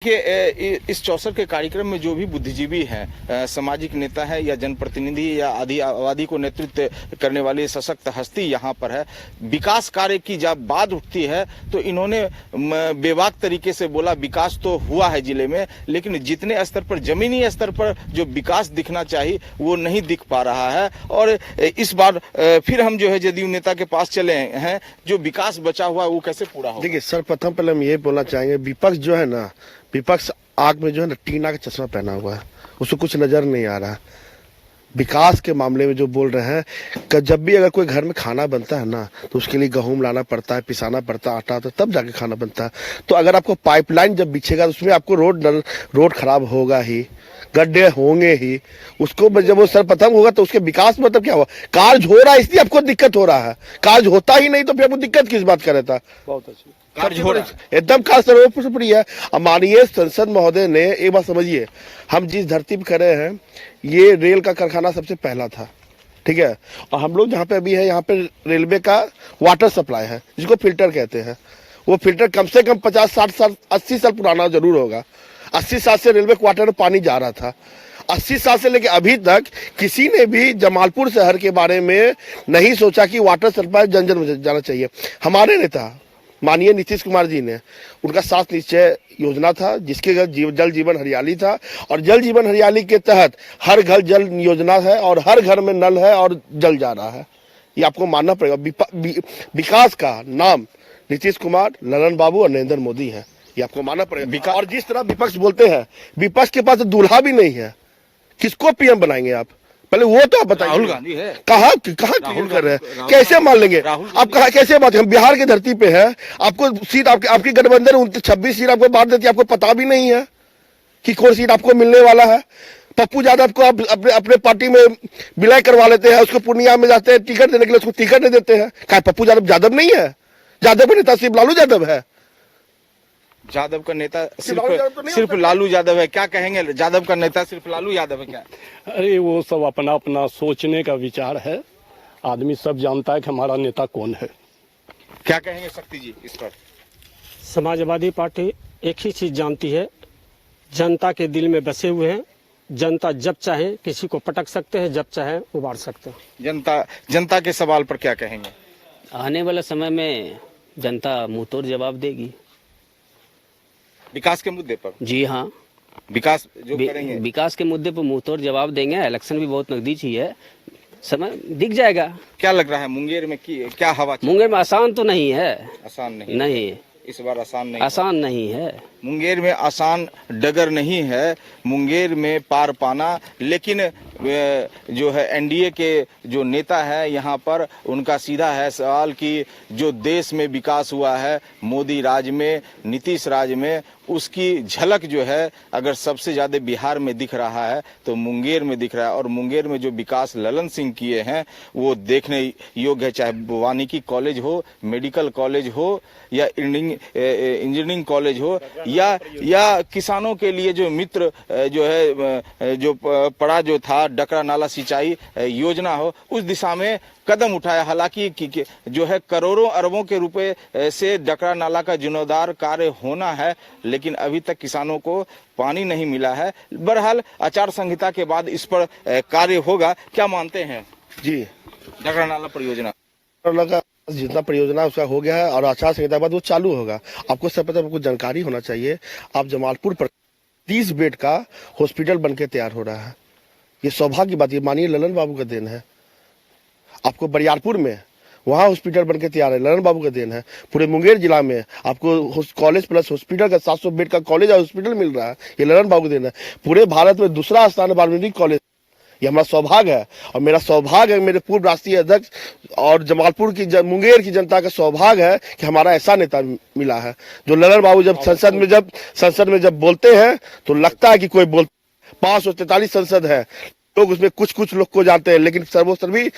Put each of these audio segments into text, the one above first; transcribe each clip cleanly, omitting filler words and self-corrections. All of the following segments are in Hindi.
कि इस चौसर के कार्यक्रम में जो भी बुद्धिजीवी हैं, सामाजिक नेता है या जनप्रतिनिधि या आदि आबादी को नेतृत्व करने वाली सशक्त हस्ती यहाँ पर है। विकास कार्य की जब बात उठती है तो इन्होंने बेबाक तरीके से बोला विकास तो हुआ है जिले में, लेकिन जितने स्तर पर, जमीनी स्तर पर जो विकास दिखना चाहिए वो नहीं दिख पा रहा है। और इस बार फिर हम जो है जदयू नेता के पास चले हैं, जो विकास बचा हुआ है वो कैसे पूरा हो। देखिए सर्वप्रथम पहले हम ये बोलना चाहेंगे, विपक्ष जो है ना, विपक्ष आग में जो है ना टीना का चश्मा पहना हुआ है, उसको कुछ नजर नहीं आ रहा। विकास के मामले में जो बोल रहे हैं कि जब भी अगर कोई घर में खाना बनता है ना तो उसके लिए गेहूं लाना पड़ता है, पिसाना पड़ता है, आटा होता है, तब जाके खाना बनता है। तो अगर आपको पाइपलाइन जब बिछेगा तो उसमें आपको रोड खराब होगा ही, गड्ढे होंगे ही। उसको जब वो सर्वप्रथम होगा तो उसके विकास मतलब क्या हुआ, कार्य हो रहा है इसलिए आपको दिक्कत हो रहा है। कार्य होता ही नहीं तो फिर आपको दिक्कत किस बात का रहता। बहुत अच्छी कार्य हो रहा है, एकदम कार्य सर्वोपरि है। अब माननीय संसद महोदय ने एक बात समझिए, हम जिस धरती पर खड़े हैं ये रेल का कारखाना सबसे पहला था, ठीक है। और हम लोग जहाँ पे अभी है यहाँ पे रेलवे का वाटर सप्लाई है जिसको फिल्टर कहते हैं। वो फिल्टर कम से कम 50, 60 साल, 80 साल पुराना जरूर होगा। 80 साल से रेलवे क्वार्टर में पानी जा रहा था। 80 साल से लेकर अभी तक किसी ने भी जमालपुर शहर के बारे में नहीं सोचा कि वाटर सप्लाई जन जन जाना चाहिए। हमारे नेता माननीय नीतीश कुमार जी ने, उनका 7 निश्चय योजना था जिसके जल जीवन हरियाली था, और जल जीवन हरियाली के तहत हर घर जल योजना है और हर घर में नल है और जल जा रहा है। ये आपको मानना पड़ेगा। विकास का नाम नीतीश कुमार, ललन बाबू और नरेंद्र मोदी है, ये आपको मानना पड़ेगा। और जिस तरह विपक्ष बोलते हैं, विपक्ष के पास दूल्हा भी नहीं है, किसको पीएम बनाएंगे आप? पहले वो तो आप बताइए। राहुल गांधी है, कहाँ कर रहे हैं, कैसे मान लेंगे आप? कहा कैसे बात, हम बिहार की धरती पे है, आपको सीट आपकी गठबंधन 26 सीट आपको बांट देती है, आपको पता भी नहीं है कि कौन सीट आपको मिलने वाला है। पप्पू यादव को आप अपने पार्टी में विलय करवा लेते हैं, उसको पूर्णिया में जाते हैं टिकट देने के लिए, उसको टिकट नहीं देते हैं। क्या पप्पू यादव नहीं है? यादव का नेता सिर्फ लालू यादव है। यादव का नेता सिर्फ लालू यादव है, क्या कहेंगे? यादव का नेता सिर्फ लालू यादव है क्या? अरे वो सब अपना अपना सोचने का विचार है, आदमी सब जानता है कि हमारा नेता कौन है। क्या कहेंगे शक्ति जी इस पर? समाजवादी पार्टी एक ही चीज जानती है, जनता के दिल में बसे हुए हैं। जनता जब चाहे किसी को पटक सकते हैं, जब चाहे उबार सकते हैं। जनता के सवाल पर क्या कहेंगे? आने वाले समय में जनता मुंहतोड़ जवाब देगी। विकास के मुद्दे पर? जी हाँ, विकास जो करेंगे, विकास के मुद्दे पर मुंहतोड़ जवाब देंगे। इलेक्शन भी बहुत नजदीक ही है, समय दिख जाएगा। क्या लग रहा है मुंगेर में क्या हवा? मुंगेर में आसान तो नहीं है, आसान नहीं इस बार आसान नहीं है। मुंगेर में आसान डगर नहीं है मुंगेर में पार पाना। लेकिन जो है एनडीए के जो नेता है यहाँ पर, उनका सीधा है सवाल कि जो देश में विकास हुआ है मोदी राज में, नीतीश राज में, उसकी झलक जो है अगर सबसे ज्यादा बिहार में दिख रहा है तो मुंगेर में दिख रहा है। और मुंगेर में जो विकास ललन सिंह किए हैं वो देखने योग्य है, चाहे वानिकी कॉलेज हो, मेडिकल कॉलेज हो या इंजीनियरिंग कॉलेज हो, या किसानों के लिए जो मित्र जो है जो पड़ा जो था डकरा नाला सिंचाई योजना हो, उस दिशा में कदम उठाया। हालांकि जो है करोड़ों अरबों के रुपए से डकरा नाला का जीर्णोद्धार कार्य होना है, लेकिन अभी तक किसानों को पानी नहीं मिला है। बहरहाल आचार संहिता के बाद इस पर कार्य होगा, क्या मानते हैं जी? डकरा नाला परियोजना जितना परियोजना उसका हो गया है और आचार संहिता के बाद वो चालू होगा। आपको सब पता, आपको जानकारी होना चाहिए। आप जमालपुर पर 30 बेड का हॉस्पिटल बनके तैयार हो रहा है, ये सौभाग्य की बात, ये माननीय ललन बाबू का देन है। आपको बरियारपुर में वहाँ हॉस्पिटल बनके तैयार है, ललन बाबू का देन है। पूरे मुंगेर जिला में आपको कॉलेज प्लस हॉस्पिटल का 700 बेड का कॉलेज और हॉस्पिटल मिल रहा है, ये ललन बाबू का देन है। पूरे भारत में दूसरा स्थान है वाल्मीकि कॉलेज, ये हमारा सौभाग्य है। और मेरा सौभाग्य है, मेरे पूर्व राष्ट्रीय अध्यक्ष और जमालपुर की मुंगेर की जनता का सौभाग्य है कि हमारा ऐसा नेता मिला है जो ललन बाबू जब संसद में जब बोलते हैं तो लगता है कि कोई 543 संसद है, लोग उसमें कुछ लोग को जानते हैं, लेकिन सर्वोसर्वी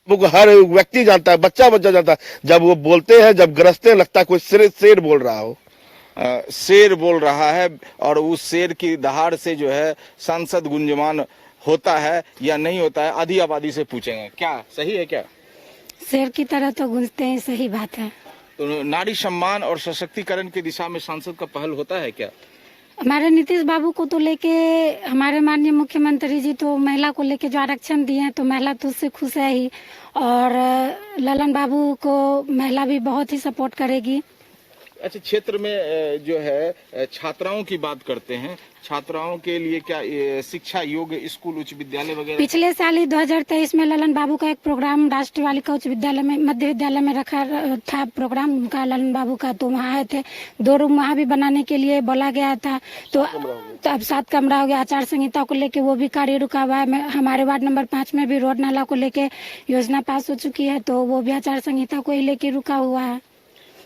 हर व्यक्ति जानता है, बच्चा जानता है। जब वो बोलते हैं, जब गरजते हैं, लगता है कोई शेर बोल रहा हो। शेर बोल रहा है, और उस शेर की दहाड़ से जो है संसद गुंजमान होता है या नहीं होता है, आधी आबादी से पूछेंगे। क्या सही है? क्या शेर की तरह तो गूंजते हैं, सही बात है। तो नारी सम्मान और सशक्तिकरण की दिशा में सांसद का पहल होता है क्या? हमारे नीतीश बाबू को तो लेके हमारे माननीय मुख्यमंत्री जी तो महिला को लेके जो आरक्षण दिए हैं तो महिला तो उससे खुश है ही, और ललन बाबू को महिला भी बहुत ही सपोर्ट करेगी। अच्छा, क्षेत्र में जो है छात्राओं की बात करते हैं, छात्राओं के लिए क्या शिक्षा योग्य स्कूल उच्च विद्यालय वगैरह? पिछले साल ही 2023 में ललन बाबू का एक प्रोग्राम राष्ट्रीय बालिका उच्च विद्यालय में मध्य विद्यालय में रखा था प्रोग्राम उनका ललन बाबू का, तो वहाँ आए थे। 2 रूम वहाँ भी बनाने के लिए बोला गया था, तो अब 7 कमरा हो गया। आचार संहिता को लेके वो भी कार्य रुका हुआ है। हमारे वार्ड नंबर 5 में भी रोड नाला को लेके योजना पास हो चुकी है, तो वो भी आचार संहिता को ही लेके रुका हुआ है।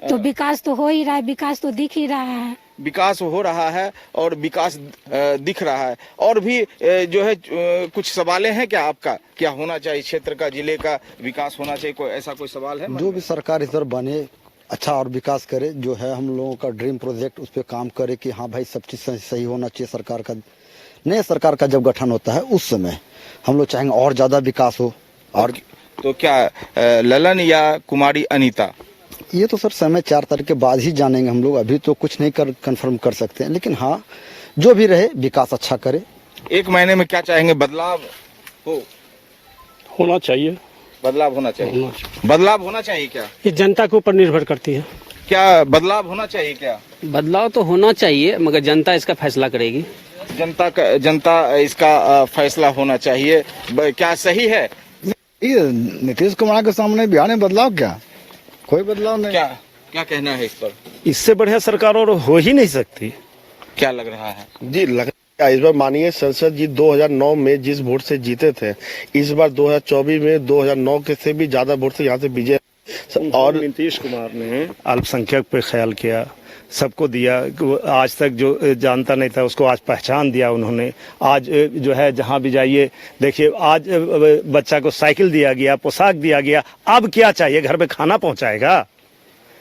तो विकास तो हो ही रहा है, विकास तो दिख ही रहा है। विकास हो रहा है और विकास दिख रहा है। और भी जो है कुछ सवालें हैं क्या आपका? क्या होना चाहिए क्षेत्र का, जिले का विकास होना चाहिए, कोई ऐसा कोई सवाल है? जो भी सरकार इधर बने अच्छा और विकास करे, जो है हम लोगों का ड्रीम प्रोजेक्ट उस पर काम करे कि हाँ भाई सब चीज़ सही होना चाहिए। सरकार का, नए सरकार का जब गठन होता है उस समय हम लोग चाहेंगे और ज़्यादा विकास हो। और तो क्या ललन या कुमारी अनीता? ये तो सर समय 4 तारीख के बाद ही जानेंगे हम लोग, अभी तो कुछ नहीं कंफर्म कर सकते हैं, लेकिन हाँ जो भी रहे विकास अच्छा करे। 1 महीने में क्या चाहेंगे? बदलाव होना चाहिए। बदलाव होना चाहिए। बदलाव होना चाहिए क्या? ये जनता के ऊपर निर्भर करती है। क्या बदलाव होना चाहिए क्या? बदलाव तो होना चाहिए, मगर जनता इसका फैसला करेगी। जनता इसका फैसला होना चाहिए। क्या सही है? ये नीतीश कुमार के सामने बिहार में बदलाव क्या, कोई बदलाव नहीं। क्या कहना है इस पर? इससे बढ़िया सरकार और हो ही नहीं सकती। क्या लग रहा है? जी लग रहा है इस बार माननीय संसद जी 2009 में जिस वोट से जीते थे, इस बार 2024 में 2009 के से भी ज्यादा वोट से यहाँ से विजय। और नीतीश कुमार ने अल्पसंख्यक पे ख्याल किया, सबको दिया। आज तक जो जानता नहीं था उसको आज पहचान दिया उन्होंने। आज जो है जहाँ भी जाइए देखिए, आज बच्चा को साइकिल दिया गया, पोशाक दिया गया। अब क्या चाहिए? घर पे खाना पहुँचाएगा।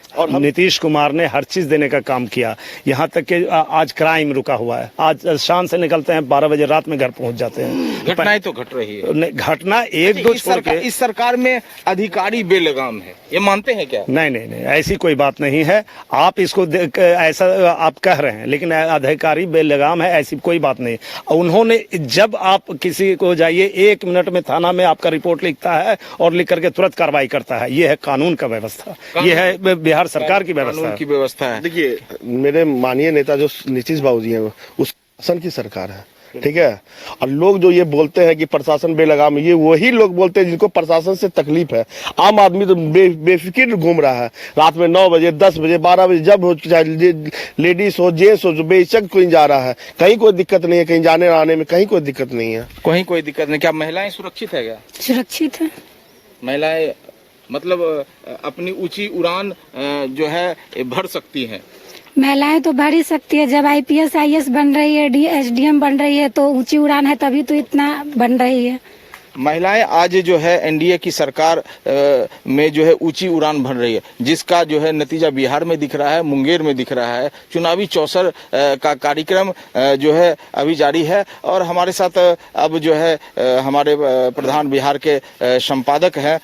और नीतीश कुमार ने हर चीज देने का काम किया। यहाँ तक कि आज क्राइम रुका हुआ है। आज शाम से निकलते हैं, 12 बजे रात में घर पहुंच जाते हैं। घटनाएं तो घट रही है। घटना 1-2 छोड़ के। इस सरकार में अधिकारी बेलगाम है, ये मानते हैं क्या? नहीं, ऐसी कोई बात नहीं है। आप इसको ऐसा आप कह रहे हैं, लेकिन अधिकारी बेलगाम है ऐसी कोई बात नहीं। उन्होंने जब आप किसी को जाइए 1 मिनट में थाना में आपका रिपोर्ट लिखता है और लिख करके तुरंत कार्रवाई करता है। ये है कानून का व्यवस्था, ये है बिहार सरकार की व्यवस्था है। देखिए मेरे माननीय नेता जो नीतीश बाबू जी हैं, उस शासन की सरकार है, ठीक है। और लोग जो ये बोलते हैं कि प्रशासन बेलगाम, ये वही लोग बोलते हैं जिनको प्रशासन से तकलीफ है। आम आदमी तो बेफिक्र घूम रहा है। रात में 9 बजे 10 बजे 12 बजे जब हो, चाहे लेडीज हो जेंट्स हो, जो बेशक कोई जा रहा है, कहीं कोई दिक्कत नहीं है, कहीं जाने आने में कहीं कोई दिक्कत नहीं है। कहीं कोई दिक्कत नहीं। क्या महिलाएं सुरक्षित है क्या? सुरक्षित है। महिलाएं मतलब अपनी ऊंची उड़ान जो है भर सकती हैं। महिलाएं तो भर ही सकती है। जब IPS IAS बन रही है, SDM बन रही है, तो ऊंची उड़ान है, तभी तो इतना बन रही है। महिलाएं आज जो है एनडीए की सरकार में जो है ऊंची उड़ान भर रही है, जिसका जो है नतीजा बिहार में दिख रहा है, मुंगेर में दिख रहा है। चुनावी चौसर का कार्यक्रम जो है अभी जारी है। और हमारे साथ अब जो है हमारे प्रधान बिहार के संपादक हैं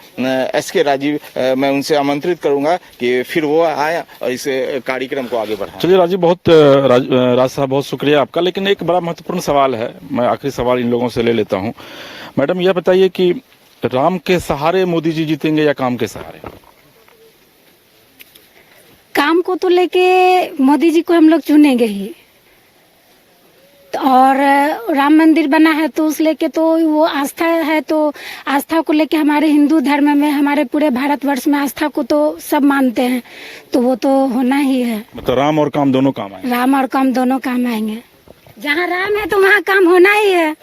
SK राजीव, मैं उनसे आमंत्रित करूंगा कि फिर वो आए और इस कार्यक्रम को आगे बढ़ाएं। चलिए राजीव, राज साहब बहुत शुक्रिया आपका। लेकिन एक बड़ा महत्वपूर्ण सवाल है, मैं आखिरी सवाल इन लोगों से ले लेता हूँ। मैडम यह बताइए कि राम के सहारे मोदी जी जीतेंगे या काम के सहारे? काम को तो लेके मोदी जी को हम लोग चुनेंगे ही, और राम मंदिर बना है तो उस लेके तो वो आस्था है, तो आस्था को लेके हमारे हिंदू धर्म में, हमारे पूरे भारतवर्ष में आस्था को तो सब मानते हैं, तो वो तो होना ही है। मतलब राम और काम दोनों काम आएंगे? राम और काम दोनों काम आएंगे। जहाँ राम है तो वहाँ काम होना ही है।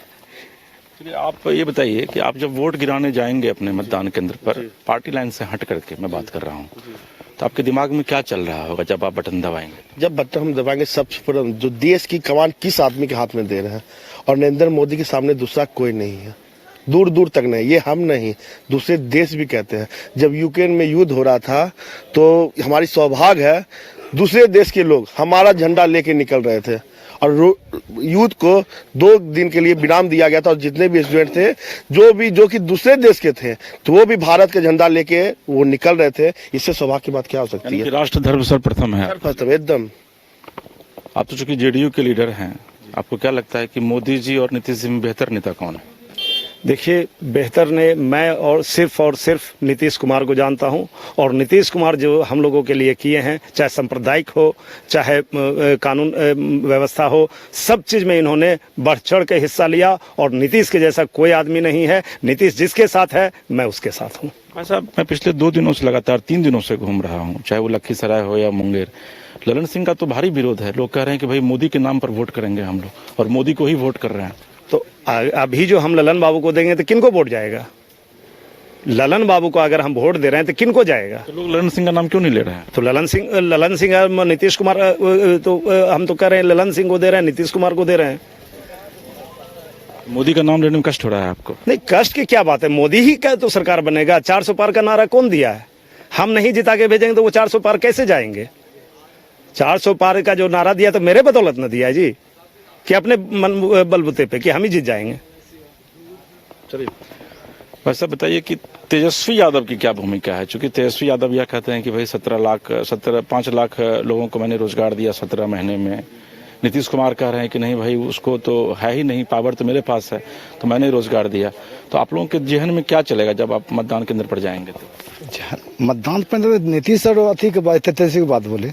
आप ये बताइए कि आप जब वोट गिराने जाएंगे अपने मतदान केंद्र पर, पार्टी लाइन से हट करके मैं बात कर रहा हूँ, तो आपके दिमाग में क्या चल रहा होगा जब आप बटन दबाएंगे? जब बटन हम दबाएंगे, सबसे जो देश की कमान किस आदमी के हाथ में दे रहे हैं, और नरेंद्र मोदी के सामने दूसरा कोई नहीं है, दूर दूर तक नहीं। ये हम नहीं, दूसरे देश भी कहते हैं। जब यूक्रेन में युद्ध हो रहा था तो हमारी सौभाग्य है, दूसरे देश के लोग हमारा झंडा लेके निकल रहे थे, और युद्ध को 2 दिन के लिए विराम दिया गया था। और जितने भी स्टूडेंट थे जो कि दूसरे देश के थे, तो वो भी भारत के झंडा लेके वो निकल रहे थे। इससे सौभाग्य की बात क्या हो सकती है? राष्ट्र धर्म सर्वप्रथम है। सर्वप्रथम एकदम। आप तो चूंकि जेडीयू के लीडर हैं, आपको क्या लगता है कि मोदी जी और नीतीश जी में बेहतर नेता कौन है? देखिए, बेहतर ने मैं और सिर्फ नीतीश कुमार को जानता हूं, और नीतीश कुमार जो हम लोगों के लिए किए हैं, चाहे सांप्रदायिक हो, चाहे कानून व्यवस्था हो, सब चीज़ में इन्होंने बढ़ चढ़ के हिस्सा लिया, और नीतीश के जैसा कोई आदमी नहीं है। नीतीश जिसके साथ है, मैं उसके साथ हूं। भाई साहब, मैं पिछले 2 दिनों से लगातार 3 दिनों से घूम रहा हूं, चाहे वो लखीसराय हो या मुंगेर। ललन सिंह का तो भारी विरोध है। लोग कह रहे हैं कि भाई मोदी के नाम पर वोट करेंगे हम लोग, और मोदी को ही वोट कर रहे हैं। तो अभी जो हम ललन बाबू को देंगे तो किनको वोट जाएगा? ललन बाबू को अगर हम वोट दे रहे हैं तो किनको जाएगा? तो लोग ललन सिंह का नाम क्यों नहीं ले रहे हैं? तो ललन सिंह नीतीश कुमार, तो हम तो कह रहे हैं ललन सिंह को दे रहे हैं, नीतीश कुमार को दे रहे हैं। मोदी का नाम लेने में कष्ट हो रहा है आपको? नहीं, कष्ट की क्या बात है, मोदी ही का तो सरकार बनेगा। 400 पार का नारा कौन दिया है? हम नहीं जिता के भेजेंगे तो वो 400 पार कैसे जाएंगे? 400 पार का जो नारा दिया तो मेरे बदौलत न दिया है जी, कि अपने मन बलबूते पे कि हम ही जीत जाएंगे। चलिए, वैसा बताइए कि तेजस्वी यादव की क्या भूमिका है? क्योंकि तेजस्वी यादव यह कहते हैं कि भाई 5 लाख लोगों को मैंने रोजगार दिया 17 महीने में। नीतीश कुमार कह रहे हैं कि नहीं भाई, उसको तो है ही नहीं, पावर तो मेरे पास है, तो मैंने रोजगार दिया। तो आप लोगों के जहन में क्या चलेगा जब आप मतदान केंद्र पर जाएंगे? तो मतदान केंद्र नीतीश सर अथी के बाद तेजस्वी की बात बोले।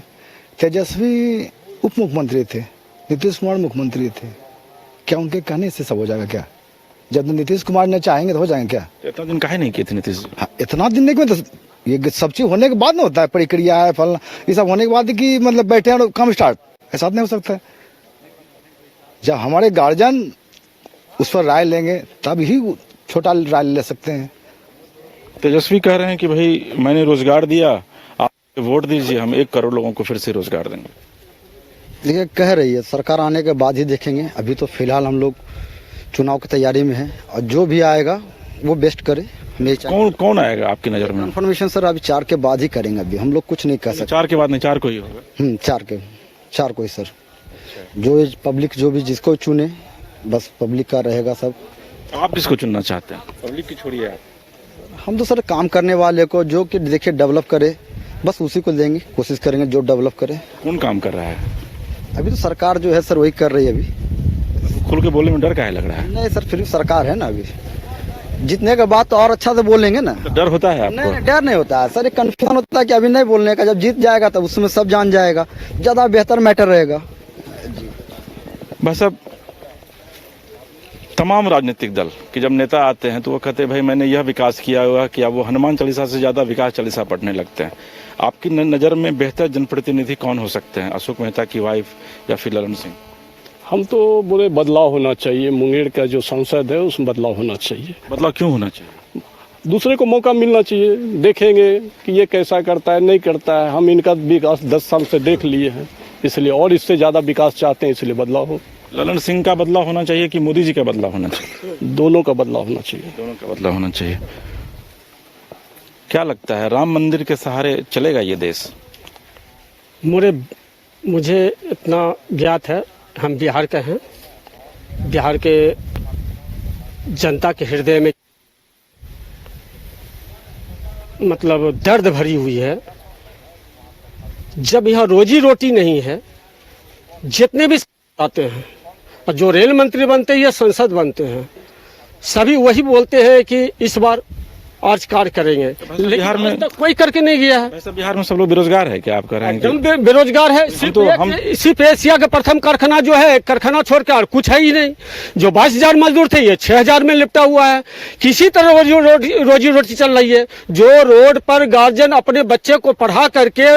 तेजस्वी उप मुख्यमंत्री थे, नीतीश कुमार मुख्यमंत्री थे। क्या उनके कहने से सब हो जाएगा क्या? जब नीतीश कुमार ने चाहेंगे तो हो जाएंगे क्या? इतना दिन काहे नहीं किए थे नीतीश? हाँ, इतना दिन नहीं, तो ये सब चीज होने के बाद ना होता है, प्रक्रिया है फलना, ये सब होने के बाद कि मतलब बैठे और काम स्टार्ट, ऐसा नहीं हो सकता है। जब हमारे गार्जियन उस पर राय लेंगे तब ही छोटा राय ले सकते हैं। तेजस्वी कह रहे हैं कि भाई मैंने रोजगार दिया, आप वोट दीजिए, हम 1 करोड़ लोगों को फिर से रोजगार देंगे। देखिए, कह रही है सरकार आने के बाद ही देखेंगे। अभी तो फिलहाल हम लोग चुनाव की तैयारी में हैं, और जो भी आएगा वो बेस्ट करे। कौन आएगा आपकी नजर में? इन्फॉर्मेशन सर अभी 4 के बाद ही करेंगे, अभी हम लोग कुछ नहीं कह सकते। 4 के बाद नहीं, 4 को ही होगा? 4 को ही सर। जो पब्लिक जो भी जिसको चुने, बस पब्लिक का रहेगा सब। आप किसको चुनना चाहते हैं? पब्लिक की छोड़िए आप। हम तो सर काम करने वाले को, जो कि देखिए डेवलप करे, बस उसी को देंगे, कोशिश करेंगे जो डेवलप करे। कौन काम कर रहा है? अभी तो सरकार जो है सर वही कर रही है। अभी खुल के बोलने में डर काहे लग रहा है? नहीं सर, फिर भी सरकार है ना, अभी जीतने के बाद तो और अच्छा से बोलेंगे ना। तो डर होता है आपको? नहीं, डर नहीं होता है सर, एक कन्फ्यूजन होता है कि अभी नहीं बोलने का, जब जीत जाएगा तब उसमें सब जान जाएगा, ज्यादा बेहतर मैटर रहेगा। बस अब तमाम राजनीतिक दल कि जब नेता आते हैं तो वो कहते हैं भाई मैंने यह विकास किया हुआ, कि अब वो हनुमान चालीसा से ज्यादा विकास चालीसा पढ़ने लगते हैं। आपकी नज़र में बेहतर जनप्रतिनिधि कौन हो सकते हैं? अशोक मेहता की वाइफ या फिर ललन सिंह? हम तो बोले बदलाव होना चाहिए, मुंगेर का जो सांसद है उसमें बदलाव होना चाहिए। बदलाव क्यों होना चाहिए? दूसरे को मौका मिलना चाहिए, देखेंगे कि ये कैसा करता है नहीं करता है। हम इनका विकास 10 साल से देख लिए हैं, इसलिए और इससे ज़्यादा विकास चाहते हैं, इसलिए बदलाव हो। ललन सिंह का बदलाव होना चाहिए कि मोदी जी का बदलाव होना चाहिए? दोनों का बदलाव होना चाहिए। दोनों का बदलाव होना चाहिए। क्या लगता है, राम मंदिर के सहारे चलेगा ये देश? मुझे इतना ज्ञात है, हम बिहार के हैं, बिहार के जनता के हृदय में मतलब दर्द भरी हुई है। जब यहाँ रोजी रोटी नहीं है, जितने भी आते हैं और जो रेल मंत्री बनते हैं या संसद बनते हैं, सभी वही बोलते हैं कि इस बार आज कार्य करेंगे, लेकिन बिहार में कोई करके नहीं गया है। वैसे बिहार में सब लोग बेरोजगार है क्या? आप कह रहे हैं एकदम बेरोजगार है। सिर्फ एशिया का प्रथम कारखाना जो है, कारखाना छोड़कर कुछ है ही नहीं। जो 22,000 मजदूर थे, ये 6,000 में लिपटा हुआ है। किसी तरह रोजी रोटी चल रही है। जो रोड पर गार्जियन अपने बच्चे को पढ़ा करके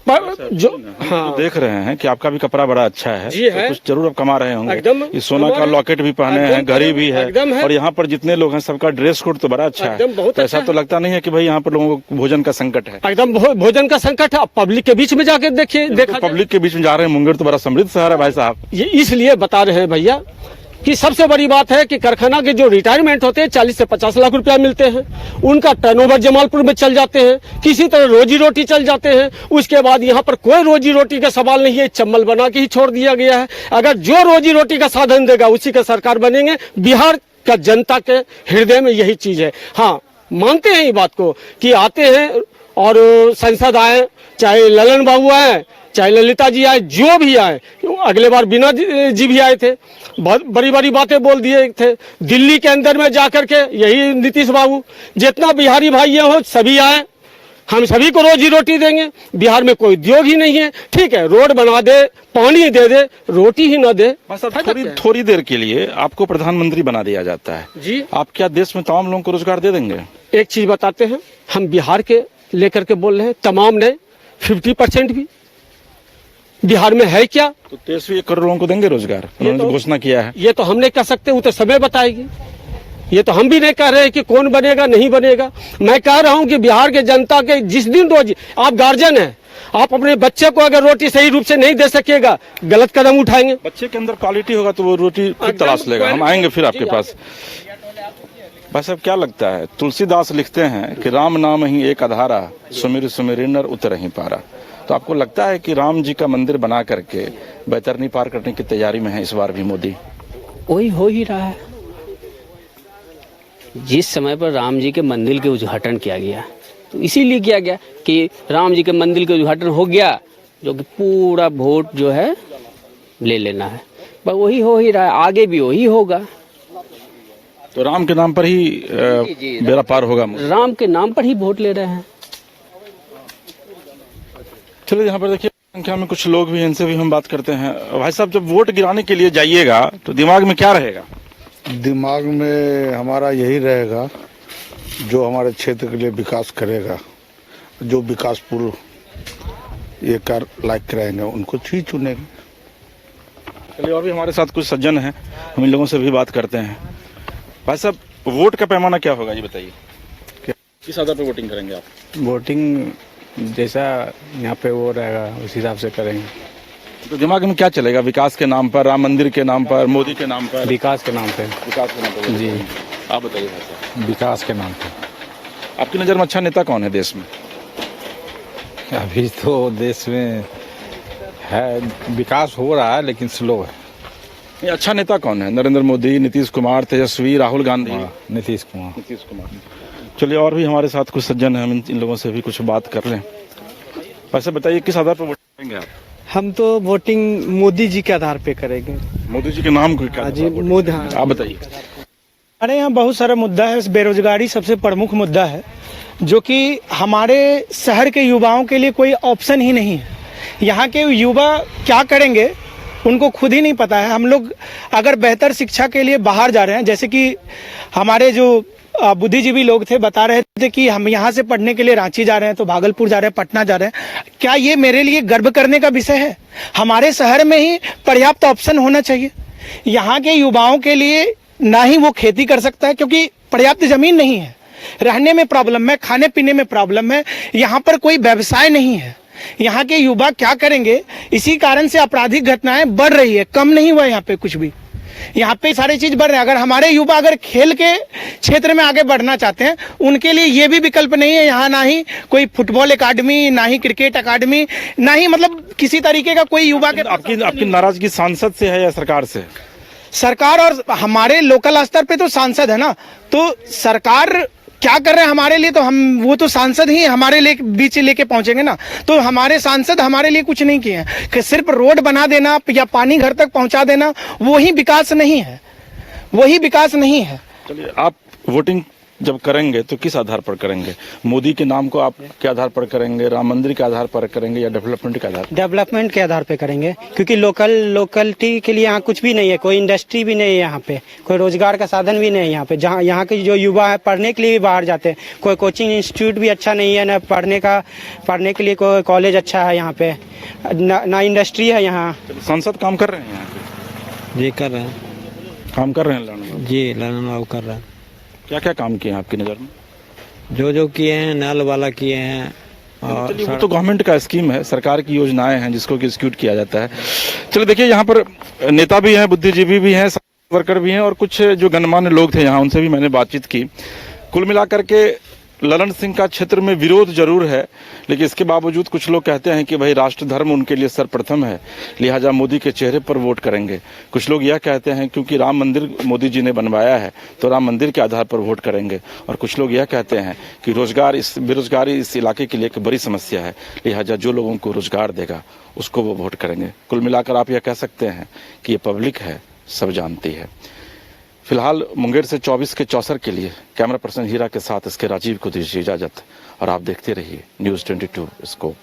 जो तो देख रहे हैं कि आपका भी कपड़ा बड़ा अच्छा है, जी है, तो कुछ जरूर आप कमा रहे होंगे। एकदम इस सोना का लॉकेट भी पहने हैं, घड़ी भी है, और यहाँ पर जितने लोग हैं सबका ड्रेस कोड तो बड़ा अच्छा है। बहुत ऐसा तो लगता नहीं है कि भाई यहाँ पर लोगों को भोजन का संकट है? एकदम भोजन का संकट है। पब्लिक के बीच में जाके देखिए, देखा पब्लिक के बीच में जा रहे हैं। मुंगेर तो बड़ा समृद्ध शहर है भाई साहब। ये इसलिए बता रहे हैं भैया कि सबसे बड़ी बात है कि कारखाना के जो रिटायरमेंट होते हैं 40 से 50 लाख रुपया मिलते हैं, उनका टर्नओवर जमालपुर में चल जाते हैं, किसी तरह रोजी रोटी चल जाते हैं। उसके बाद यहाँ पर कोई रोजी रोटी का सवाल नहीं है, चम्मल बना के ही छोड़ दिया गया है। अगर जो रोजी रोटी का साधन देगा उसी का सरकार बनेंगे। बिहार का जनता के हृदय में यही चीज है। हाँ, मानते हैं ये बात को कि आते हैं और संसद आए, चाहे ललन बाबू आए, चाहे ललिता जी आए, जो भी आए, अगले बार बीना जी भी आए थे, बहुत बड़ी बड़ी बातें बोल दिए थे। दिल्ली के अंदर में जाकर के यही नीतीश बाबू, जितना बिहारी भाई हो सभी आए, हम सभी को रोजी रोटी देंगे। बिहार में कोई उद्योग ही नहीं है, ठीक है, रोड बना दे, पानी दे दे, रोटी ही ना दे। थोड़ी देर के लिए आपको प्रधानमंत्री बना दिया जाता है जी, आप क्या देश में तमाम लोगों को रोजगार दे देंगे? एक चीज बताते हैं, हम बिहार के लेकर के बोल रहे हैं, तमाम ने 50% भी बिहार में है क्या? तो 23 करोड़ लोगों को देंगे रोजगार, उन्होंने जो घोषणा किया है। ये तो हम नहीं कह सकते, वो तो समय बताएगी। ये तो हम भी नहीं कह रहे कि कौन बनेगा नहीं बनेगा। मैं कह रहा हूं कि बिहार के जनता के जिस दिन रोज, आप गार्जियन हैं, आप अपने बच्चे को अगर रोटी सही रूप से नहीं दे सकेगा, गलत कदम उठाएंगे। बच्चे के अंदर क्वालिटी होगा तो वो रोटी खुद तलाश लेगा। हम आएंगे फिर आपके पास। भाई साहब, क्या लगता है? तुलसीदास लिखते हैं कि राम नाम ही एक आधारा, सुमिर सुमिर नर उतर ही पारा। तो आपको लगता है कि राम जी का मंदिर बना करके बैतरनी पार करने की तैयारी में है इस बार भी मोदी? वही हो ही रहा है। जिस समय पर राम जी के मंदिर के उद्घाटन किया गया, तो इसीलिए किया गया कि राम जी के मंदिर के उद्घाटन हो गया, जो कि पूरा वोट जो है ले लेना है। पर वही हो ही रहा है, आगे भी वही होगा। तो राम के नाम पर ही बेड़ा पार होगा। राम के नाम पर ही वोट ले रहे हैं। चलिए, यहाँ पर देखिए संख्या में कुछ लोग भी हैं, इनसे भी हम बात करते हैं। भाई साहब, जब वोट गिराने के लिए जाइएगा तो दिमाग में क्या रहेगा? दिमाग में हमारा यही रहेगा जो हमारे क्षेत्र के लिए विकास करेगा, जो विकास पूर्ण ये कर लायक रहेंगे उनको ही चुनेंगे। चलिए, और भी हमारे साथ कुछ सज्जन हैं, हम इन लोगों से भी बात करते हैं। भाई साहब, वोट का पैमाना क्या होगा ये बताइए, किस आधार पर वोटिंग करेंगे आप? वोटिंग जैसा यहाँ पे वो रहेगा उस हिसाब से करेंगे। तो दिमाग में क्या चलेगा? विकास के नाम पर, राम मंदिर के नाम पर, मोदी के नाम पर? विकास के नाम पे। विकास के नाम पर जी, आप बताइए भाई साहब। विकास के नाम पे। आपकी नज़र में अच्छा नेता कौन है देश में? अभी तो देश में है, विकास हो रहा है लेकिन स्लो है। ये अच्छा नेता कौन है? नरेंद्र मोदी, नीतीश कुमार, तेजस्वी, राहुल गांधी? नीतीश कुमार। नीतीश कुमार। चलिए, और भी हमारे साथ कुछ सज्जन हैं, हम इन लोगों से भी कुछ बात कर लें। वैसे बताइए, किस आधार पर वोट करेंगे आप? हम तो वोटिंग मोदी जी के आधार पे करेंगे। मोदी जी के नाम को क्या? जी, मोदी। आप बताइए। हमारे यहाँ बहुत सारा मुद्दा है, बेरोजगारी सबसे प्रमुख मुद्दा है, जो कि हमारे शहर के युवाओं के लिए कोई ऑप्शन ही नहीं है। यहाँ के युवा क्या करेंगे उनको खुद ही नहीं पता है। हम लोग अगर बेहतर शिक्षा के लिए बाहर जा रहे हैं, जैसे कि हमारे जो बुद्धिजीवी लोग थे बता रहे थे कि हम यहाँ से पढ़ने के लिए रांची जा रहे हैं, तो भागलपुर जा रहे हैं, पटना जा रहे हैं। क्या ये मेरे लिए गर्व करने का विषय है? हमारे शहर में ही पर्याप्त ऑप्शन होना चाहिए। यहाँ के युवाओं के लिए ना ही वो खेती कर सकता है क्योंकि पर्याप्त जमीन नहीं है, रहने में प्रॉब्लम है, खाने पीने में प्रॉब्लम है, यहाँ पर कोई व्यवसाय नहीं है। यहाँ के युवा क्या करेंगे? इसी कारण से आपराधिक घटनाएं बढ़ रही है, कम नहीं हुआ यहाँ पे कुछ भी। यहाँ पे सारी चीज बढ़ रही है। अगर हमारे युवा अगर खेल के क्षेत्र में आगे बढ़ना चाहते हैं, उनके लिए ये भी विकल्प नहीं है। यहाँ ना ही कोई फुटबॉल एकेडमी, ना ही क्रिकेट एकेडमी, ना ही मतलब किसी तरीके का कोई युवा के। आपकी नाराजगी सांसद से है या सरकार से? सरकार और हमारे लोकल स्तर पे तो सांसद है ना, तो सरकार क्या कर रहे हैं हमारे लिए, तो हम वो तो सांसद ही हमारे लिए बीच लेके पहुंचेंगे ना। तो हमारे सांसद हमारे लिए कुछ नहीं किए हैं कि सिर्फ रोड बना देना या पानी घर तक पहुंचा देना, वही विकास नहीं है, वही विकास नहीं है। चलिए, आप वोटिंग जब करेंगे तो किस आधार पर करेंगे? मोदी के नाम को आप क्या आधार पर करेंगे? राम मंदिर के आधार पर करेंगे या डेवलपमेंट के आधार? डेवलपमेंट के आधार पे करेंगे, क्योंकि लोकलिटी के लिए यहाँ कुछ भी नहीं है, कोई इंडस्ट्री भी नहीं है, यहाँ पे कोई रोजगार का साधन भी नहीं है। यहाँ पे जहाँ यहाँ के जो युवा है पढ़ने के लिए भी बाहर जाते हैं, कोई कोचिंग इंस्टीट्यूट भी अच्छा नहीं है, ना पढ़ने के लिए कोई कॉलेज अच्छा है यहाँ पे, ना इंडस्ट्री है यहाँ। सांसद काम कर रहे हैं यहाँ पे? जी कर रहे हैं, काम कर रहे हैं ललन बाबू? जी ललन बाबू कर रहे हैं। क्या क्या काम किए हैं आपकी नज़र में? जो किए हैं, नल वाला किए हैं। और वो तो गवर्नमेंट का स्कीम है, सरकार की योजनाएं हैं जिसको कि एग्जीक्यूट किया जाता है। चलो देखिए, यहाँ पर नेता भी हैं, बुद्धिजीवी भी हैं, वर्कर भी हैं और कुछ जो गणमान्य लोग थे यहाँ, उनसे भी मैंने बातचीत की। कुल मिलाकर के ललन सिंह का क्षेत्र में विरोध जरूर है, लेकिन इसके बावजूद कुछ लोग कहते हैं कि भाई राष्ट्र धर्म उनके लिए सर्वप्रथम है, लिहाजा मोदी के चेहरे पर वोट करेंगे। कुछ लोग यह कहते हैं क्योंकि राम मंदिर मोदी जी ने बनवाया है तो राम मंदिर के आधार पर वोट करेंगे। और कुछ लोग यह कहते हैं कि बेरोजगारी इस इलाके के लिए एक बड़ी समस्या है, लिहाजा जो लोगों को रोजगार देगा उसको वो वोट करेंगे। कुल मिलाकर आप यह कह सकते हैं कि ये पब्लिक है, सब जानती है। फिलहाल मुंगेर से 24 के चौसर के लिए कैमरा पर्सन हीरा के साथ इसके राजीव को दीजिए इजाजत और आप देखते रहिए न्यूज़ 22 स्कोप।